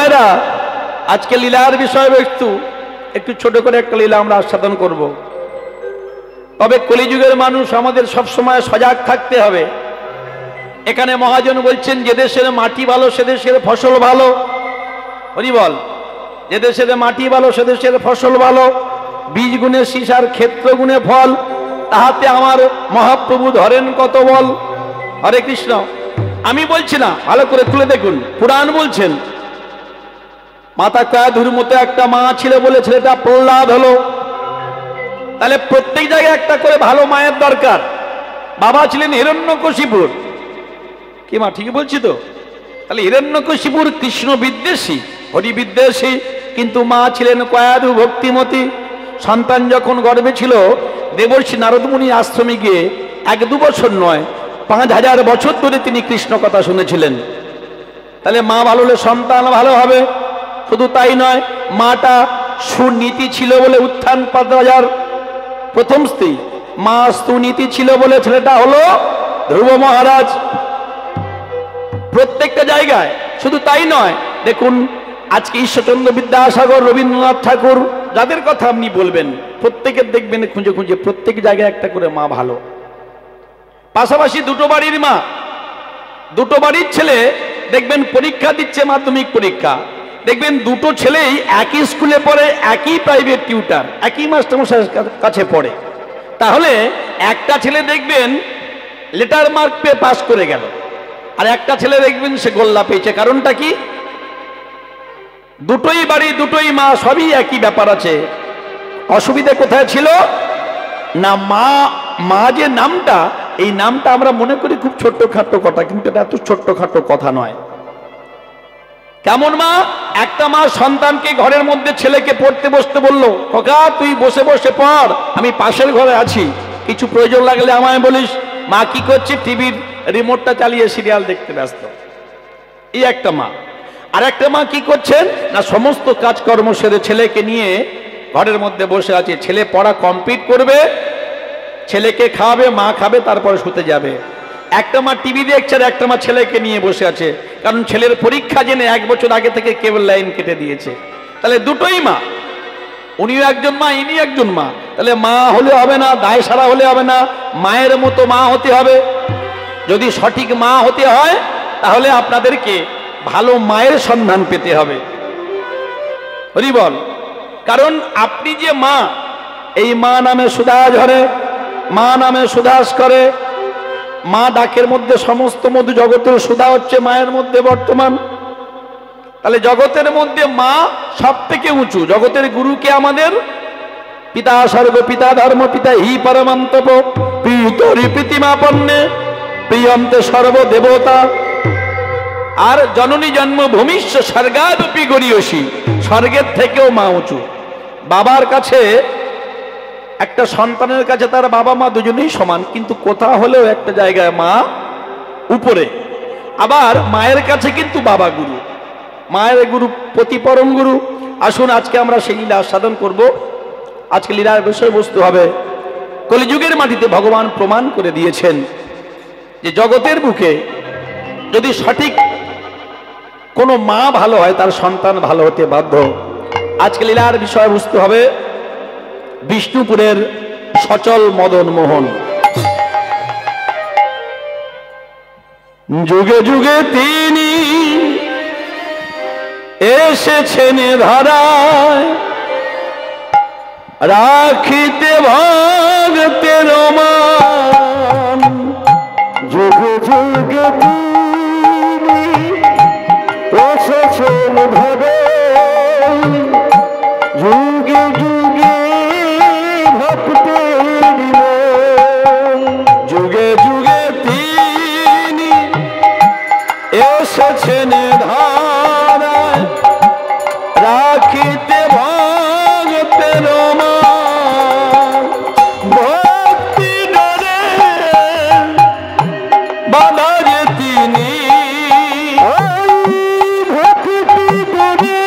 এরা আজকে লীলার বিষয়বস্তু একটু ছোট করে একটা লীলা আমরা আস্বাদন করব। তবে কলিযুগের মানুষ আমাদের সব সময় সজাগ থাকতে হবে। এখানে মহাজন বলছেন যে দেশের মাটি ভালো সে দেশের ফসল ভালো। হরি বল। যে দেশের মাটি ভালো সে দেশের ফসল ভালো। বীজ গুণে সীসার ক্ষেত্র গুণে ফল, তাহাতে আমার মহাপ্রভু ধরেন কত বল। হরে কৃষ্ণ। আমি বলছি না, ভালো করে তুলে দেখুন, পুরাণ বলছেন মাতা কয়াধুর মতো একটা মা ছিল বলে ছেলেটা প্রহ্লাদ হলো। তাহলে প্রত্যেক জায়গায় একটা করে ভালো মায়ের দরকার। বাবা ছিলেন হিরণ্যকশিপুর, কি মা ঠিক বলছি তো? তাহলে হিরণ্যকশিপুর কৃষ্ণ বিদ্বেষী, হরি বিদ্বেষী, কিন্তু মা ছিলেন কয়াধু ভক্তিমতী। সন্তান যখন গর্ভে ছিল, দেবর্ষি নারদ মুনির আশ্রমে গিয়ে 1-2 বছর নয় 5000 বছর ধরে তিনি কৃষ্ণ কথা শুনেছিলেন। তাহলে মা ভালো হলে সন্তান ভালো হবে। শুধু তাই নয়, মাটা সুনীতি ছিল বলে উত্থান রাজার প্রথম স্ত্রী, মা সুনীতি ছিল বলে ছেলেটা হলো ধ্রুব মহারাজ। প্রত্যেকটা জায়গায়। শুধু তাই নয়, দেখুন আজকে ঈশ্বরচন্দ্র বিদ্যাসাগর, রবীন্দ্রনাথ ঠাকুর, যাদের কথা আপনি বলবেন প্রত্যেকের দেখবেন খুঁজে খুঁজে প্রত্যেক জায়গায় একটা করে মা ভালো। পাশাপাশি দুটো বাড়ির মা, দুটো বাড়ির ছেলে দেখবেন পরীক্ষা দিচ্ছে, মাধ্যমিক পরীক্ষা, দেখবেন দুটো ছেলেই একই স্কুলে পড়ে, একই প্রাইভেট টিউটার, একই মাস্টারমশাইয়ের কাছে পড়ে। তাহলে একটা ছেলে দেখবেন লেটার মার্ক পেয়ে পাস করে গেল, আর একটা ছেলে দেখবেন সে গোল্লা পেয়েছে। কারণটা কি? দুটোই বাড়ি, দুটোই মা, সবই একই ব্যাপার আছে। অসুবিধা কোথায় ছিল না, মা যে নামটা, এই নামটা আমরা মনে করি খুব ছোট্টখাট্টো কথা, কিন্তু এটা এত ছোট্টখাট্টো কথা নয়। কেমন মা? একটা মা সন্তানকে ঘরের মধ্যে ছেলেকে পড়তে বসতে বললো, খোকা তুই বসে বসে পড়, আমি পাশের ঘরে আছি, কিছু প্রয়োজন লাগলে আমায় বলিস। মা কি করছে? টিভির রিমোটটা চালিয়ে সিরিয়াল দেখতে ব্যস্ত। এই একটা মা। আর একটা মা কি করছেন না, সমস্ত কাজকর্ম সেরে ছেলেকে নিয়ে ঘরের মধ্যে বসে আছে। ছেলে পড়া কমপ্লিট করবে, ছেলেকে খাওয়াবে, মা খাবে, তারপরে শুতে যাবে। একটা মা টিভি দেখছে, আর একটা মা ছেলেকে নিয়ে বসে আছে, কারণ ছেলের পরীক্ষা জেনে 1 বছর আগে থেকে কেবল লাইন কেটে দিয়েছে। তাহলে দুটোই মা, উনিও একজন মা, ইনি একজন মা। তাহলে মা হলে হবে না, দায় সারা হলে হবে না, মায়ের মতো মা হতে হবে। যদি সঠিক মা হতে হয় তাহলে আপনাদেরকে ভালো মায়ের সন্ধান পেতে হবে। হরি বল। কারণ আপনি যে মা, এই মা নামে সুধা ঝরে, মা নামে সুধাস করে, মা ডাকের মধ্যে সমস্ত মধু, জগতের সুধা হচ্ছে মায়ের মধ্যে বর্তমান। তাহলে জগতের মধ্যে মা সব থেকে উঁচু। জগতের গুরুকে আমাদের পিতা স্বর্গ, পিতা ধর্ম, পিতা হি পরমন্তপ, পিতরি প্রীতিমাপন্নে প্রিয়ন্তে সর্বদেবতা। আর জননী জন্মভূমিষ্য স্বর্গাদপি গরীয়সী, স্বর্গের থেকেও মা উঁচু। বাবার কাছে, একটা সন্তানের কাছে তার বাবা মা দুজনেই সমান, কিন্তু কোথাও হলেও একটা জায়গায় মা উপরে। আবার মায়ের কাছে কিন্তু বাবা গুরু, মায়ের গুরু প্রতি পরম গুরু। আসুন আজকে আমরা সেই লীলা আস্বাদন করব। আজকে লীলার বিষয়বস্তু হবে, কলিযুগের মাটিতে ভগবান প্রমাণ করে দিয়েছেন যে জগতের বুকে যদি সঠিক কোনো মা ভালো হয়, তার সন্তান ভালো হতে বাধ্য। আজকে লীলার বিষয়বস্তু হবে বিষ্ণুপুরের সচল মদন মোহন। যুগে যুগে তিনি এসেছেন ধরায়, রাখিতে ভক্তের মান। যুগে যুগে তিনি এসেছেন ধরায়, যুগে যুগে ভক্তের মান। যুগে যুগে তিনি এসেছেন ধরায়, রাখিতে ভক্তের মান। ভক্তি ডরে বাধা যে তিনি, ভক্তি ডরে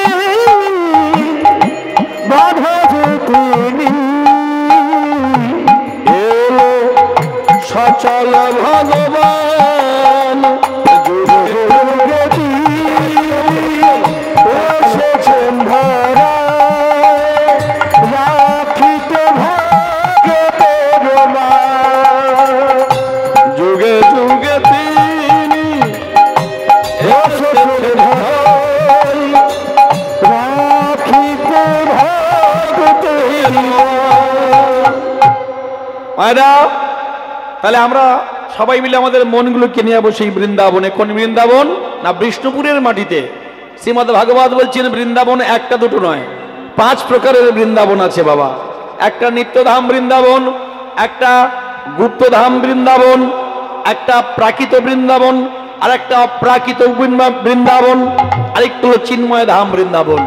ভাইরা, তাহলে আমরা সবাই মিলে আমাদের মনগুলোকে নিয়ে যাবো সেই বৃন্দাবনে। কোন বৃন্দাবন? না বিষ্ণুপুরের মাটিতে। শ্রীমদ্ ভাগবত বলছেন বৃন্দাবন একটা দুটো নয়, 5 প্রকারের বৃন্দাবন আছে বাবা। একটা নিত্যধাম বৃন্দাবন, একটা গুপ্তধাম বৃন্দাবন, একটা প্রাকৃত বৃন্দাবন, আর একটা অপ্রাকৃত বৃন্দাবন, আরেকটু হলো চিন্ময় ধাম বৃন্দাবন।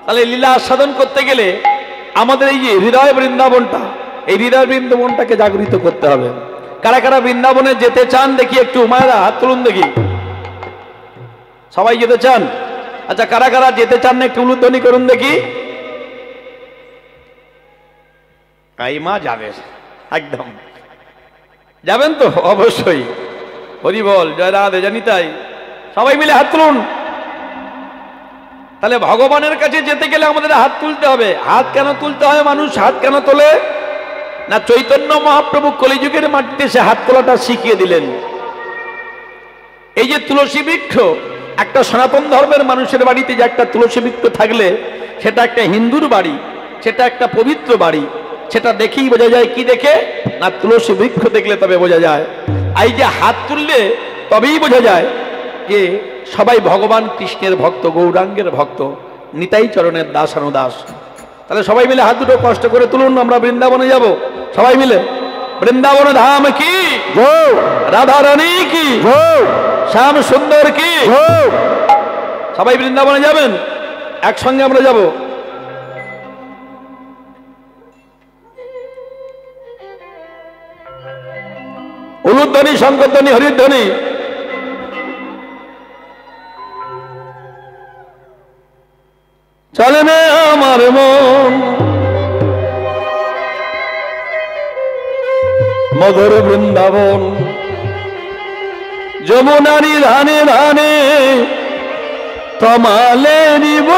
তাহলে লীলা আস্বাদন করতে গেলে আমাদের এই যে হৃদয় বৃন্দাবনটা, এই হৃদয় বৃন্দাবনটাকে জাগরিত করতে হবে। কারা কারা বৃন্দাবনে যেতে চান দেখি একটু, মায়েরা হাত তুলুন দেখি। সবাই যেতে চান? আচ্ছা, কারা কারা যেতে চান না একটু উলুধ্বনি করুন দেখি। মা যাবে, একদম যাবেন তো? অবশ্যই। হরি বল, জয় রাধে, জানি তাই। সবাই মিলে হাত তুলুন। তাহলে ভগবানের কাছে যেতে গেলে আমাদের হাত তুলতে হবে। হাত কেন তুলতে হয়? মানুষ হাত কেন তোলে? না চৈতন্য মহাপ্রভু কলিযুগের মাটিতে সে হাত তোলাটা শিখিয়ে দিলেন। এই যে তুলসী বৃক্ষ, একটা সনাতন ধর্মের মানুষের বাড়িতে যে একটা তুলসী বৃক্ষ থাকলে সেটা একটা হিন্দুর বাড়ি, সেটা একটা পবিত্র বাড়ি। সেটা দেখেই বোঝা যায়। কি দেখে? না তুলসী বৃক্ষ দেখলে তবে বোঝা যায়। এই যে হাত তুললে তবেই বোঝা যায় যে সবাই ভগবান কৃষ্ণের ভক্ত, গৌরাঙ্গের ভক্ত, নিতাই চরণের দাসানুদাস। তাহলে সবাই মিলে হাত দুটো কষ্ট করে তুলুন, আমরা বৃন্দাবনে যাব সবাই মিলে। বৃন্দাবন ধাম কি, রাধা রানী কি, শ্যাম সুন্দর কি। সবাই বৃন্দাবনে যাবেন, একসঙ্গে আমরা যাব। উলুধ্বনি, শঙ্করধ্বনি, হরিধ্বনি। চলে নে আমার মন মধুর বৃন্দাবন, যমুনারি ধানে ধানে তমালে নিব।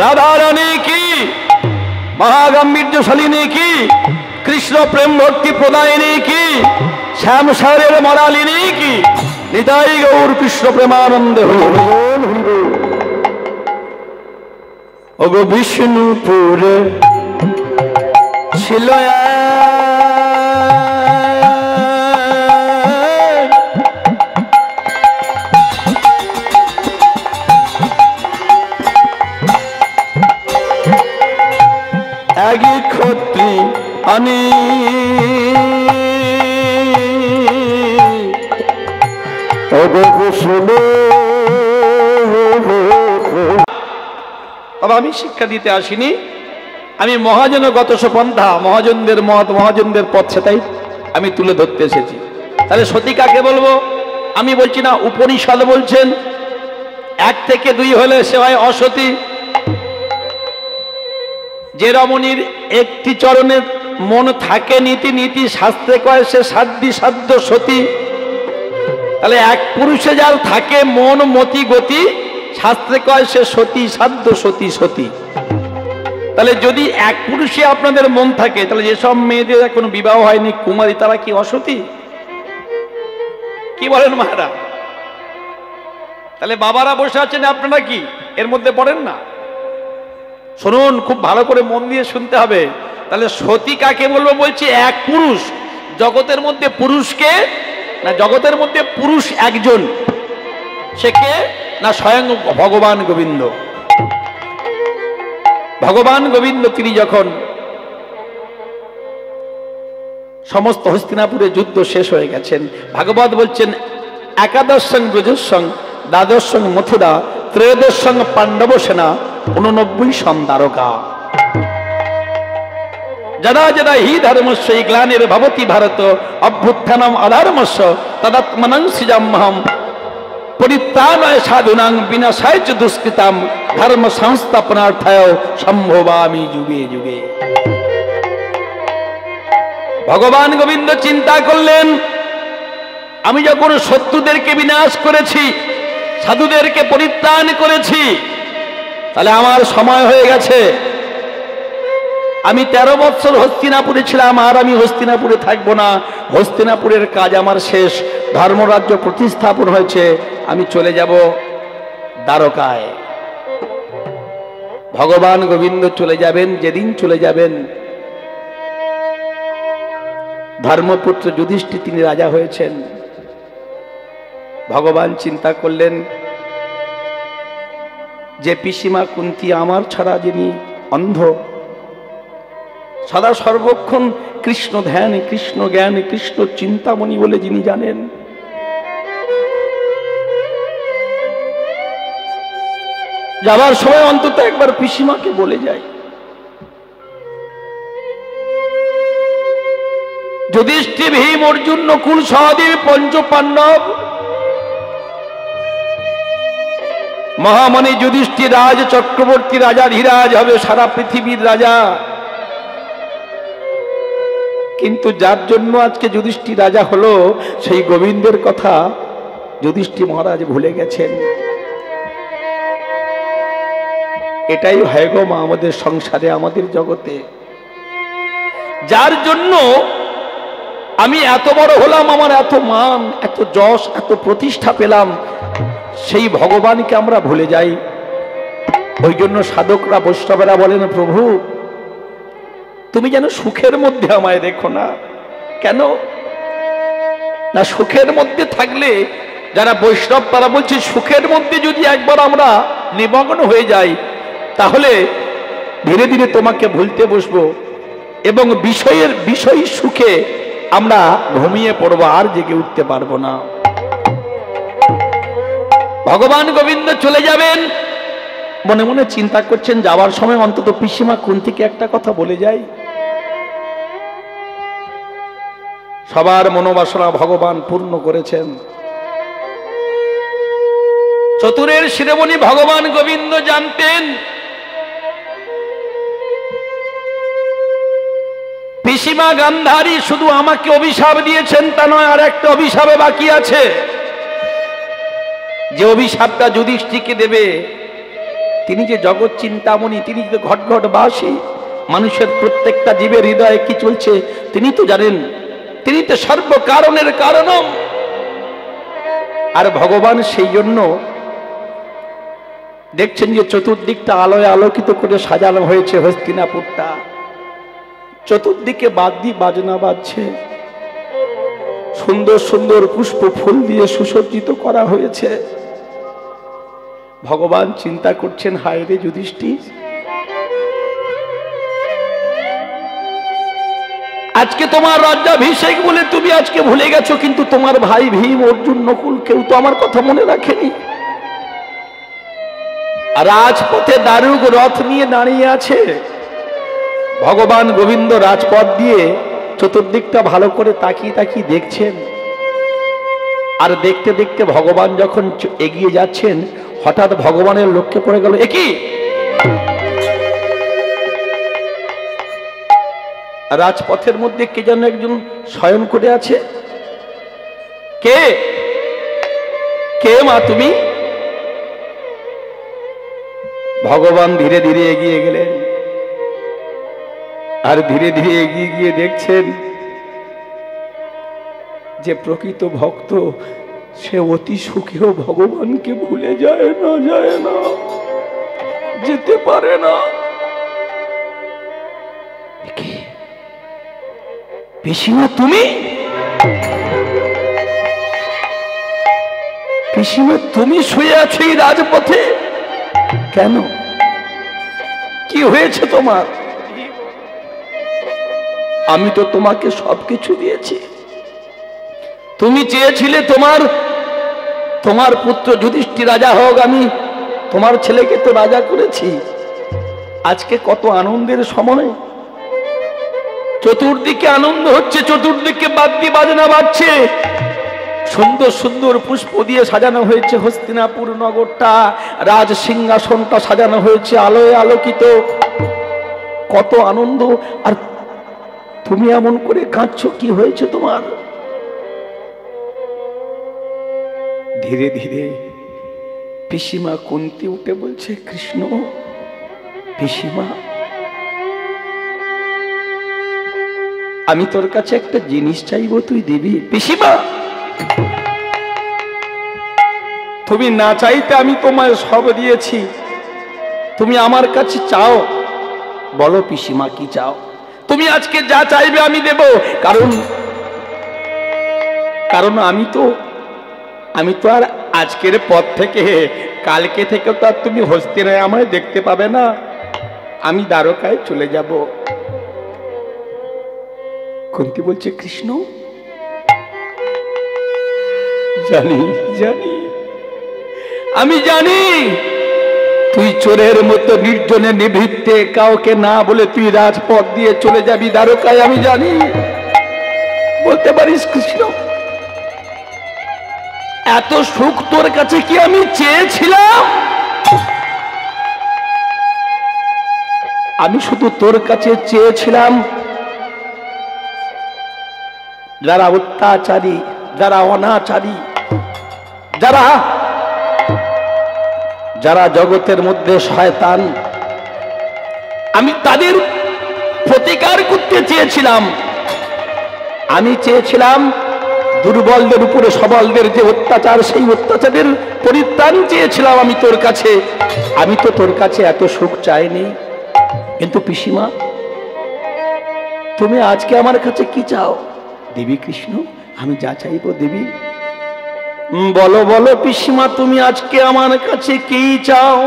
রাধা রানী কি, মহাগাম্ভীর্যশালিনী কি, কৃষ্ণ প্রেম ভক্তি প্রদায়িনী কি, শ্যাম সারের মরালিনী কি, নিতাই গৌর কৃষ্ণ প্রেমানন্দে। ওগো বিষ্ণুপুরে ছিল একই ক্ষত্রি আনি, তবে আমি শিক্ষা দিতে আসিনি, আমি মহাজনগত পন্থা, মহাজনদের মত, মহাজনদের পথ, সেটাই আমি তুলে ধরতে এসেছি। তাহলে সতী কাকে বলবো? আমি বলছি না, উপনিষদ বলছেন 1 থেকে 2 হলে সে হয় অসতী। যে রমণীর একটি চরণে মন থাকে নীতি নীতি, শাস্ত্রে কয় সে সাধ্বী সাধ্য সতী। তাহলে এক পুরুষে যার থাকে মন মতি গতি, শাস্ত্রে কয় সে সতী সাধ্য সতী সতী। তাহলে যদি এক পুরুষে আপনাদের মন থাকে, তাহলে যেসব মেয়েদের এখনো বিবাহ হয়নি কুমারী, তারা কি অসতী? কি বলেন মারা? তাহলে বাবারা বসে আছেন, আপনারা কি এর মধ্যে পড়েন না? শুনুন, খুব ভালো করে মন দিয়ে শুনতে হবে। তাহলে সতী কাকে বলবো? বলছি এক পুরুষ। জগতের মধ্যে পুরুষকে না, জগতের মধ্যে পুরুষ একজন, সে কে না? স্বয়ং ভগবান গোবিন্দ। ভগবান গোবিন্দ তিনি যখন সমস্ত হস্তিনাপুরে যুদ্ধ শেষ হয়ে গেছেন, ভাগবত বলছেন একাদশ সং ব্রজসং, দ্বাদশ সং মথুরা, ত্রয়োদশ সং পাণ্ডব সেনা, 89 সং দ্বারকা। যদা যদা হি ধর্মস্য গ্লানির ভবতি ভারত অভ্যুত্থানম অধর্মস্য তদাত্মনং সৃজাম্যহম পরিত্রাণায় সাধুনাং বিনাশায় চ দুষ্কৃতাম ধর্ম সংস্থাপনার্থায় সম্ভবামি যুগে যুগে। ভগবান গোবিন্দ চিন্তা করলেন, আমি যখন শত্রুদেরকে বিনাশ করেছি, সাধুদেরকে পরিত্রাণ করেছি, তাহলে আমার সময় হয়ে গেছে। আমি 13 বছর হস্তিনাপুরে ছিলাম, আর আমি হস্তিনাপুরে থাকবো না। হস্তিনাপুরের কাজ আমার শেষ, ধর্মরাজ্য প্রতিস্থাপন হয়েছে, আমি চলে যাব দ্বারকায়। ভগবান গোবিন্দ চলে যাবেন, যেদিন চলে যাবেন, ধর্মপুত্র যুধিষ্ঠির তিনি রাজা হয়েছেন। ভগবান চিন্তা করলেন যে পিসিমা কুন্তী আমার ছাড়া যিনি অন্ধ, সদা সর্বক্ষণ কৃষ্ণ ধ্যান, কৃষ্ণ জ্ঞান, কৃষ্ণ চিন্তামণি বলে যিনি জানেন, যাবার সময় অন্তত একবার পিসিমাকে বলে যাই। যুধিষ্ঠির, ভীম, অর্জুন, নকুল, সহদেব, পঞ্চ পাণ্ডব, মহামণি যুধিষ্ঠির রাজ চক্রবর্তী রাজা ধীরাজ হবে, সারা পৃথিবীর রাজা। কিন্তু যার জন্য আজকে যুধিষ্ঠির রাজা হলো, সেই গোবিন্দের কথা যুধিষ্ঠির মহারাজ ভুলে গেছেন। এটাই হয় গো মা আমাদের সংসারে, আমাদের জগতে। যার জন্য আমি এত বড় হলাম, আমার এত মান, এত যশ, এত প্রতিষ্ঠা পেলাম, সেই ভগবানকে আমরা ভুলে যাই। ওই জন্য সাধকরা, বৈষ্ণবেরা বলেন, প্রভু তুমি যেন সুখের মধ্যে আমায় রেখো না। কেন না? সুখের মধ্যে থাকলে, যারা বৈষ্ণব তারা বলছে, সুখের মধ্যে যদি একবার আমরা নিমগ্ন হয়ে যাই, তাহলে ধীরে ধীরে তোমাকে ভুলতে বসবো এবং বিষয় সুখে আমরা ঘুমিয়ে পড়বো, আর জেগে উঠতে পারবো না। ভগবান গোবিন্দ চলে যাবেন, মনে মনে চিন্তা করছেন, যাওয়ার সময় অন্তত পিসিমা কুন্তীকে একটা কথা বলে যাই। সবার মনোবাসনা ভগবান পূর্ণ করেছেন। চতুরের শিরোমণি ভগবান গোবিন্দ জানতেন পিসিমা গান্ধারী শুধু আমাকে অভিশাপ দিয়েছেন তা নয়, আর একটা অভিশাপে বাকি আছে। যে অভিশাপটা যুধিষ্ঠিরকে দেবে, তিনি যে জগৎ চিন্তামণি, তিনি যে ঘট ঘট বাসী, মানুষের প্রত্যেকটা জীবের হৃদয়ে কি চলছে তিনি তো জানেন, তিনি তো সর্বকারণের কারণম। আর ভগবান সেই জন্য দেখছেন যে চতুর্দিকটা আলোয় আলোকিত করে সাজানো হয়েছে হস্তিনাপুরটা, চতুর্দিকে বাদ্যি বাজনা বাজছে, সুন্দর সুন্দর পুষ্প ফুল দিয়ে সুসজ্জিত করা হয়েছে। ভগবান চিন্তা করছেন, হায় রে যুধিষ্ঠির, আজকে তোমার রাজ্যাভিষেক বলে তুমি আজকে ভুলে গেছো, কিন্তু তোমার ভাই ভীম, অর্জুন, নকুল কেউ তো আমার কথা মনে রাখেনি। রাজপথে দারুক রথ নিয়ে দাঁড়িয়ে আছে। ভগবান গোবিন্দ রাজপথ দিয়ে চতুর্দিকটা ভালো করে তাকিয়ে তাকিয়ে দেখছেন। আর দেখতে দেখতে ভগবান যখন এগিয়ে যাচ্ছেন, হঠাৎ ভগবানের লক্ষ্যে পড়ে গেল, একই রাজপথের মধ্যে কে যেন একজন শয়ন করে আছে। কে কে মা তুমি? ভগবান ধীরে ধীরে এগিয়ে গেলেন, আর ধীরে ধীরে এগিয়ে গিয়ে দেখছেন যে প্রকৃত ভক্ত সে অতি সুখেও ভগবানকে ভুলে যায় না, যেতে পারে না। পিসিমা তুমি, পিসিমা তুমি শুয়ে আছো এই রাজপথে কেন? কি হয়েছে তোমার? আমি তো তোমাকে সবকিছু দিয়েছি। তুমি চেয়েছিলে তোমার পুত্র যুধিষ্ঠির রাজা হোক, আমি তোমার ছেলেকে তো রাজা করেছি। আজকে কত আনন্দের সময়, চতুর্দিকে আনন্দ হচ্ছে, চতুর্দিকে বাদ্যি বাজনা বাজছে, সুন্দর সুন্দর পুষ্প দিয়ে সাজানো হয়েছে হস্তিনাপুর নগরটা, রাজ সিংহাসনটা সাজানো হয়েছে আলোয় আলোকিত, কত আনন্দ। আর তুমি এমন করে কাঁদছো, কি হয়েছে তোমার? ধীরে ধীরে পিসিমা কুন্তি উঠে বলছে, কৃষ্ণ, পিসিমা আমি তোর কাছে একটা জিনিস চাইবো, তুই দিবি? পিসিমা তুমি না চাইতে আমি তোমায় সব দিয়েছি, তুমি আমার কাছে চাও, বলো পিসিমা কি চাও? তুমি আজকে যা চাইবে আমি দেব, কারণ আমি তো আর আজকের পর থেকে, কালকে থেকে তো আর তুমি হস্তিনায় আমায় দেখতে পাবে না, আমি দ্বারকায় চলে যাব। কুন্তি বলছে, কৃষ্ণ জানি জানি, আমি জানি তুই চোরের মতো নির্জনে নিভৃতে কাউকে না বলে তুই রাজপথ দিয়ে চলে যাবি দ্বারকায়, আমি জানি। বলতে পারিস কৃষ্ণ, এত সুখ তোর কাছে কি আমি চেয়েছিলাম? আমি শুধু তোর কাছে চেয়েছিলাম যারা অত্যাচারী, যারা অনাচারী, যারা জগতের মধ্যে শয়তান, আমি তাদের প্রতিকার করতে চেয়েছিলাম। আমি চেয়েছিলাম দুর্বলদের উপরে সবলদের যে অত্যাচার, সেই অত্যাচারের পরিত্রাণ চেয়েছিলাম আমি তোর কাছে। আমি তো তোর কাছে এত সুখ চাইনি। কিন্তু পিসিমা তুমি আজকে আমার কাছে কি চাও? দেবী কৃষ্ণ, আমি যা চাইবো দেবী। বলো বলো পিসিমা, তুমি আজকে আমার কাছে কি চাও?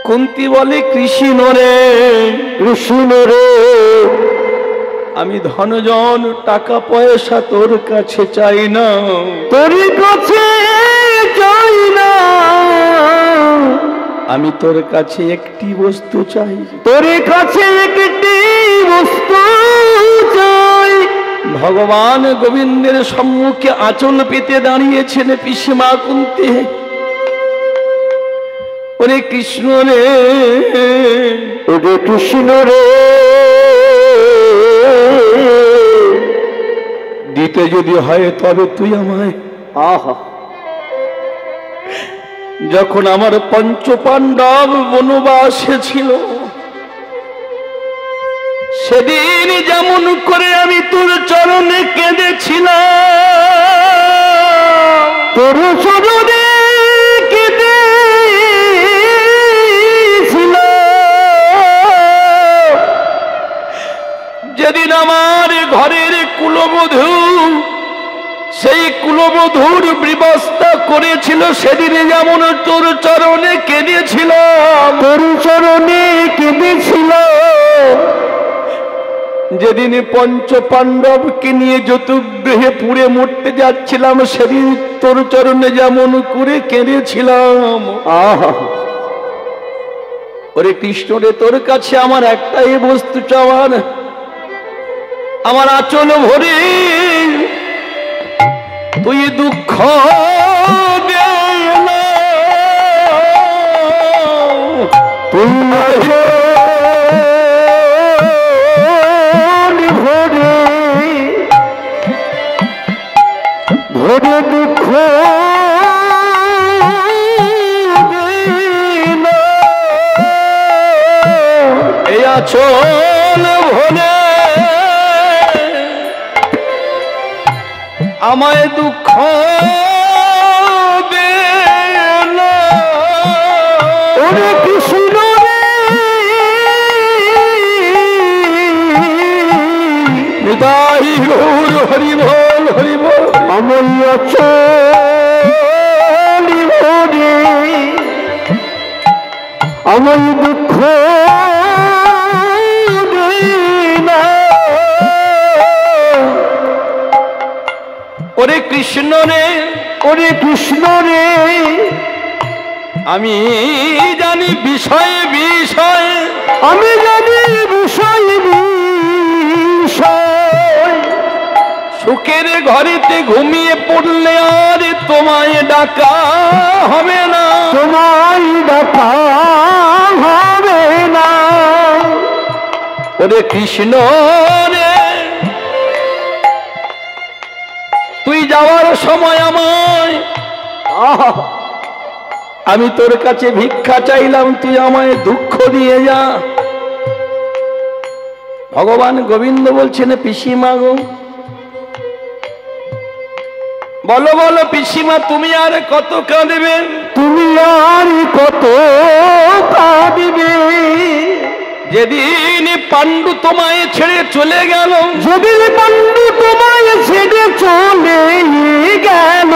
কুন্তি বলে, কৃষ্ণ রে, কৃষ্ণ রে, আমি ধনজন টাকা পয়সা তোর কাছে চাই না, তোর কাছে চাই না, আমি তোর কাছে একটি বস্তু চাই, তোর কাছে একটি বস্তু চাই। ভগবান গোবিন্দের সম্মুখে আঁচল পেতে দাঁড়িয়েছেন পিসিমা কুন্তি। ওরে কৃষ্ণ রে, ওরে কৃষ্ণ রে, দিতে যদি হয় তবে তুই আমায়। আহা, যখন আমার পঞ্চপাণ্ডব বনবাসে ছিল, সেদিন যেমন করে আমি তোর চরণে কেঁদেছিলাম, তোর চরণে কেঁদেছিলাম, যেদিন আমার ঘরের কুলবধূ সেই কুলবধূর বিবস্তা করেছিল, সেদিনে যেমন তোর চরণে কেঁদেছিলাম, তোর চরণে কেঁদেছিলাম, যেদিন পঞ্চপাণ্ডবকে নিয়ে যতুগৃহে পুড়ে মরতে যাচ্ছিলাম, সেদিন তোর চরণে যেমন করে কেঁদেছিলাম। আহা, ওরে কৃষ্ণ রে, তোর কাছে আমার একটাই বস্তু চাওয়ার, আমার আঁচল ভরে তুই দুঃখ দে না, তুই ভরে দুঃখ দে আচল ভোলে আমায় দুঃখ দেনা। ওরে কৃষ্ণ নিতাই গৌর হরি বল হরি বল। অমূল্য চলি ভরে আমার দুঃখ দেনা। ওরে কৃষ্ণ রে ওরে কৃষ্ণ রে আমি জানি বিষয়ে বিষয়ে আমি জানি বিষয় বিষয় সুখের ঘরেতে ঘুমিয়ে পড়লে আর তোমায় ডাকা হবে না। তোমায় ডাকা হবে না। ওরে কৃষ্ণ রে তুই যাওয়ার সময় আমায় আমি তোর কাছে ভিক্ষা চাইলাম, তুই আমায় দুঃখ দিয়ে যা। ভগবান গোবিন্দ বলছেন পিসিমা গো, বলো বলো পিসিমা তুমি আর কত কাঁদবে? তুমি আর কত কাঁদবে? যেদিন পাণ্ডু তোমায় ছেড়ে চলে গেল, যেদিন পাণ্ডু তোমায় ছেড়ে চলে গেল,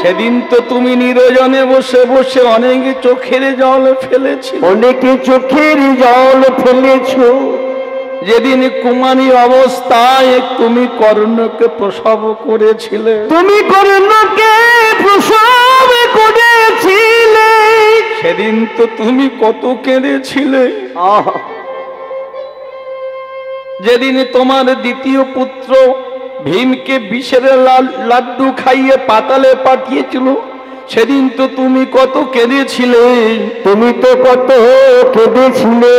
সেদিন তো তুমি নিরজনে বসে বসে অনেক চোখের জল ফেলেছি। অনেকে চোখের জল ফেলেছ। যেদিন কুমারী অবস্থায় তুমি কর্ণকে প্রসব করেছিলে, তুমি কর্ণকে প্রসব করেছিলে, সেদিন তো তুমি কত কেঁদেছিলে। যেদিন তোমার দ্বিতীয় পুত্র ভীমকে বিষের লাড্ডু খাইয়ে পাতালে পাঠিয়েছিল, সেদিন তো তুমি কত কেঁদেছিলে। তুমি তো কত কেঁদেছিলে।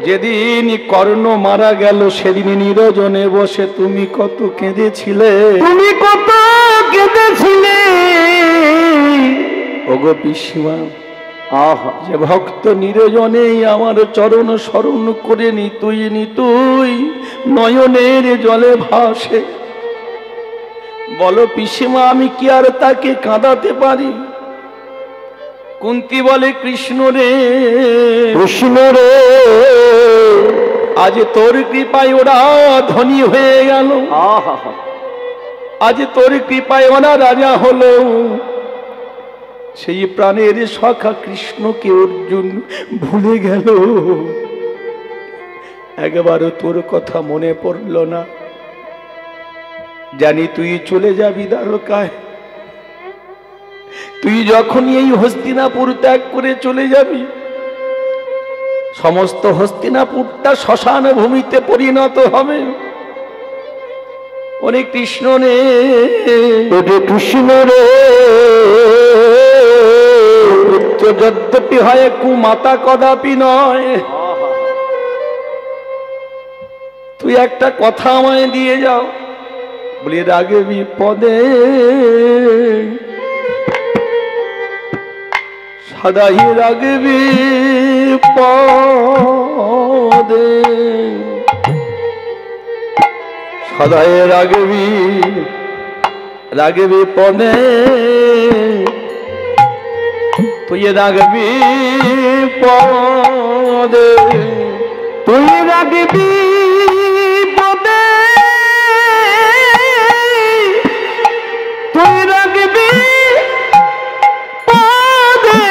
যেদিন কর্ণ মারা গেল, সেদিন নিরজনে বসে তুমি কত কেঁদেছিলে। তুমি কত কেঁদেছিলে। ওগো পিসিমা, যে ভক্ত নিরজনেই আমার চরণ স্মরণ করে নিতুই নিতুই নয়নের জলে ভাসে, বলো পিসিমা আমি কি আর তাকে কাঁদাতে পারি? কুন্তী বলে কৃষ্ণ রে কৃষ্ণ রে আজ তোর কৃপায় ওরা ধনী হয়ে গেল, আজ তোর কৃপায় ওরা রাজা হলো। সেই প্রাণের সখা কৃষ্ণকে অর্জুন ভুলে গেল, একবারও তোর কথা মনে পড়ল না। জানি তুই চলে যাবি দ্বারকায়, তুই যখনই এই হস্তিনাপুর ত্যাগ করে চলে যাবি, সমস্ত হস্তিনাপুরটা শ্মশান ভূমিতে পরিণত হবে। ওরে কৃষ্ণ রে কৃষ্ণ রে পুত্র যদ্যপি হয় কুমাতা কদাপি নয়, তুই একটা কথা আমায় দিয়ে যাও। বলি রাগে বিপদে সদাই রাগে বিপদে, সদাই রাগবি রাগবি পদে, তুই রাগবি পদে, তুই রাগবি পদে, তুই রাগবি পদে।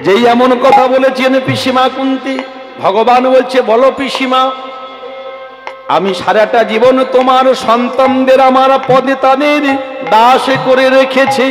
যেই এমন কথা বলেছেন পিসিমা কুন্তী, ভগবান বলছে বলো পিসিমা আমি সারাটা জীবন তোমার সন্তানদের আমার পদে তাদের দাস করে রেখেছি।